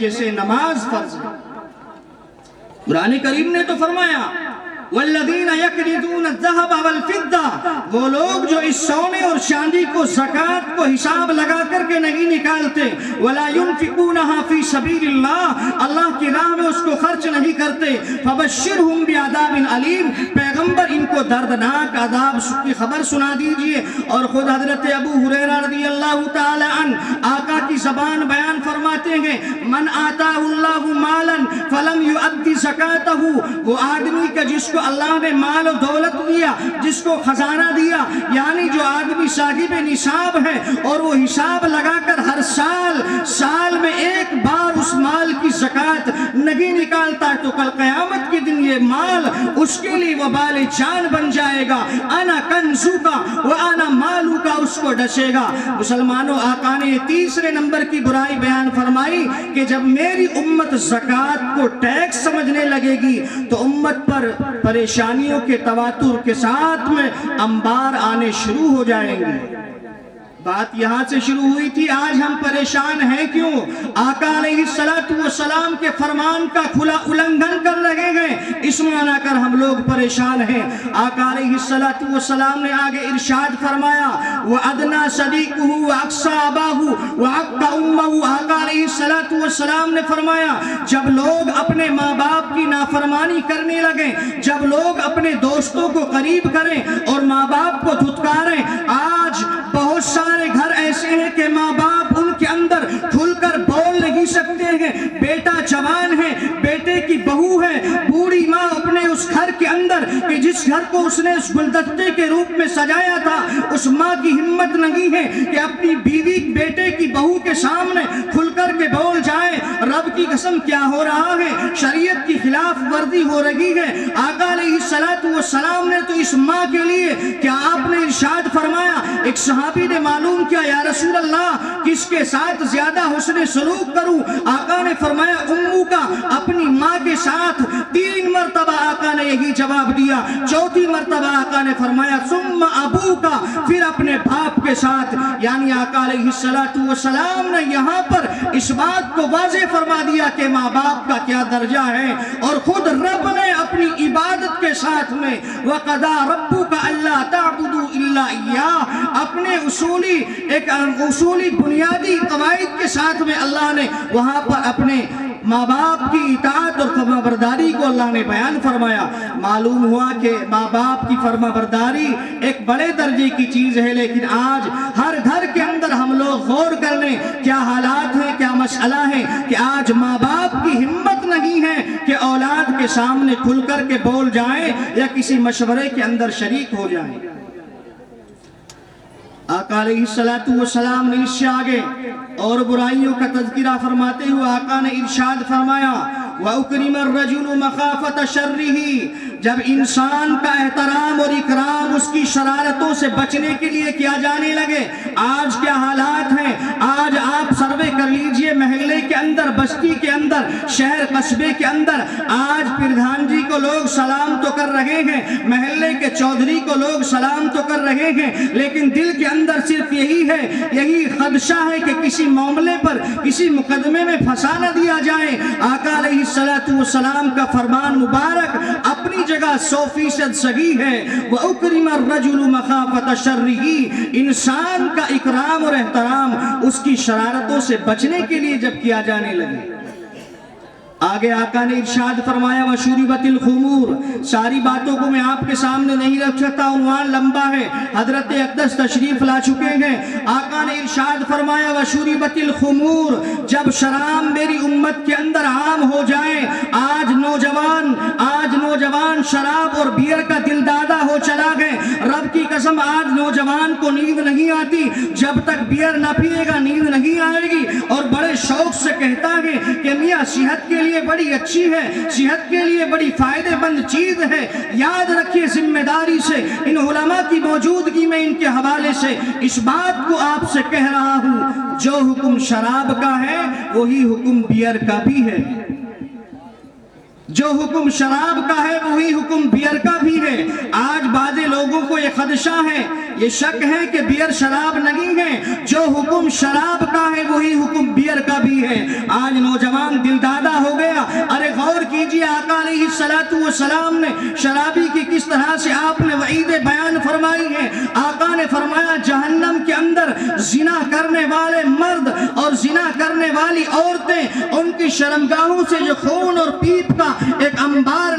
جیسے نماز فرض ہے۔ قرآن کریم نے تو فرمایا والذین یکنزون الذھب والفضہ، وہ لوگ جو اس سونے اور چاندی کو زکوٰۃ کو حساب لگا کر کے نہیں نکالتے، ولا ينفقونها فی سبیل اللہ، اللہ کی راہ میں اس کو خرچ نہیں کرتے، فبشرہم بعذاب علیم، پیغمبر ان کو دردناک عذاب کی خبر سنا دیجئے۔ اور خود حضرت ابو ہریرہ رضی اللہ تعالی عنہ آقا کی زبان بیان فرماتے ہیں من آتاہ اللہ مالا فلم یؤدی زکاتہ، وہ آدمی کا جس کو اللہ نے مال و دولت دیا، جس کو خزانہ دیا، یعنی جو آدمی صاحب نصاب ہے اور وہ حساب لگا کر ہر سال میں ایک بار اس مال کی زکوٰۃ نہیں نکالتا، تو کل قیامت کے دن یہ مال اس کے لیے وبال جان بن جائے گا۔ انا کنزو کا وانا مالو کا، اس کو ڈسے گا۔ مسلمانوں، آقا نے تیسرے نمبر کی برائی بیان فرمائی کہ جب میری امت زکوٰۃ کو ٹیکس سمجھنے لگے گی تو امت پر پریشانیوں کے تواتر کے ساتھ میں انبار آنے شروع ہو جائیں گے۔ بات یہاں سے شروع ہوئی تھی، آج ہم پریشان ہیں کیوں؟ آقا علیہ السلام کے فرمان کا کھلا النگھن کر رہے ہیں، اس معنی کر ہم لوگ پریشان ہیں۔ آقا علیہ السلام نے آگے ارشاد فرمایا وَأَدْنَا صَدِيقُهُ وَأَقْصَى أَبَاهُ وَأَقْقَى أُمَّهُ، آقا علیہ السلام نے فرمایا جب لوگ اپنے ماں باپ کی نافرمانی کرنے لگیں، جب لوگ اپنے دوستوں کو قریب کریں اور ماں باپ کو دھتکاریں، آج بہت سارے گھر ایسے ہیں کہ ماں باپ ان کے اندر کھل کر بول نہیں سکتے ہیں، بیٹا جوان ہے، بیٹے کی بہو ہے، بوڑھی ماں اپنے اس گھر کے اندر کہ جس گھر کو اس نے اس گلدستے کے روپ میں سجایا تھا، اس ماں کی ہمت نہیں ہے کہ اپنی بیوی بیٹے کی بہو کے سامنے کھل کر کے بول جائے۔ رب کی قسم کیا ہو رہا ہے، شریعت کی خلاف ورزی ہو رہی ہے۔ آقا علیہ السلام نے تو اس ماں کے لیے کیا آپ نے ارشاد فرمایا، ایک صحابی نے معلوم کیا یا رسول اللہ کس کے ساتھ زیادہ حسن سلوک کروں؟ آقا نے فرمایا امو کا، اپنی ماں کے ساتھ۔ 3 مرتبہ آقا نے یہی جواب دیا، چوتھی مرتبہ آقا نے فرمایا ثم ابو کا، پھر اپنے باپ کے ساتھ۔ یعنی آقا علیہ السلام نے یہاں پر اس بات کو واضح فرما دیا کہ ماں باپ کا کیا درجہ ہے، اور خود رب نے اپنی عبادت کے ساتھ میں وَقَضَى رَبُّكَ أَلَّا تَعْبُدُوا إِلَّا إِيَّاهُ، اپنے اصولی بنیادی قواعد کے ساتھ میں اللہ نے وہاں پر اپنے ماں باپ کی اطاعت اور فرما برداری کو اللہ نے بیان فرمایا۔ معلوم ہوا کہ ماں باپ کی فرما برداری ایک بڑے درجے کی چیز ہے، لیکن آج ہر گھر کے اندر ہم لوگ غور کر لیں کیا حالات ہیں، کیا مسئلہ ہے کہ آج ماں باپ کی ہمت نہیں ہے کہ اولاد کے سامنے کھل کر کے بول جائیں یا کسی مشورے کے اندر شریک ہو جائیں۔ آقا علیہ السلام نے اس سے آگے اور برائیوں کا تذکرہ فرماتے ہوئے آقا نے ارشاد فرمایا وَأُكْرِمَ الرَّجُلُ مَخَافَةَ شَرِّهِ، جب انسان کا احترام اور اکرام اس کی شرارتوں سے بچنے کے لیے کیا جانے لگے۔ آج کیا حالات ہیں، آج آپ سروے کر لیجئے، محلے کے اندر، بستی کے اندر، شہر قصبے کے اندر، آج پردھان جی کو لوگ سلام تو کر رہے ہیں، محلے کے چودھری کو لوگ سلام تو کر رہے ہیں، لیکن دل کے اندر صرف یہی خدشہ ہے کہ کسی معاملے پر، کسی مقدمے میں پھنسا نہ دیا جائے۔ آقا علیہ السلام کا فرمان مبارک اپنی جگہ 100% صحیح ہے۔ وَأُكْرِمَ الرَّجُلُ مَخَافَةَ شَرِّهِ، انسان کا اکرام اور احترام اس کی شرارتوں سے بچنے کے لیے جب کیا جانے لگے۔ آگے آقا نے ارشاد فرمایا وَشُرِبَتِ الْخُمُورِ، ساری باتوں کو میں آپ کے سامنے نہیں رکھ سکتا، عنوان لمبا ہے، حضرت اقدس تشریف لا چکے ہیں۔ آقا نے ارشاد فرمایا وَشُرِبَتِ الْخُمُورِ، جب شراب میری امت کے اندر عام ہو جائے، آج نوجوان شراب اور بیئر کا دل دادا ہو چلا گئے۔ رب کی قسم آج نوجوان کو نیند نہیں آتی، جب تک بیئر نہ پیے گا نیند نہیں آئے گی، اور بڑے شوق سے کہتا ہے کہ میاں صحت کے لیے بڑی اچھی ہے، صحت کے لیے بڑی فائدہ مند چیز ہے۔ یاد رکھیے ذمہ داری سے، ان علماء کی موجودگی میں ان کے حوالے سے اس بات کو آپ سے کہہ رہا ہوں، جو حکم شراب کا ہے وہی حکم بیئر کا بھی ہے۔ جو حکم شراب کا ہے وہی حکم بیئر کا بھی ہے۔ آج بعض لوگوں کو یہ خدشہ ہے، یہ شک ہے کہ بیئر شراب نہیں ہے، جو حکم شراب کا ہے وہی حکم بیئر کا بھی ہے۔ آج نوجوان دل دادا ہو گیا۔ ارے غور کیجئے، آقا علیہ السلام نے شرابی کی کس طرح سے آپ نے وعید بیان فرمائی ہے۔ آقا نے فرمایا جہنم کے اندر زنا کرنے والے مرد اور زنا کرنے والی عورتیں، ان کی شرمگاہوں سے جو خون اور پیپ کا ایک انبار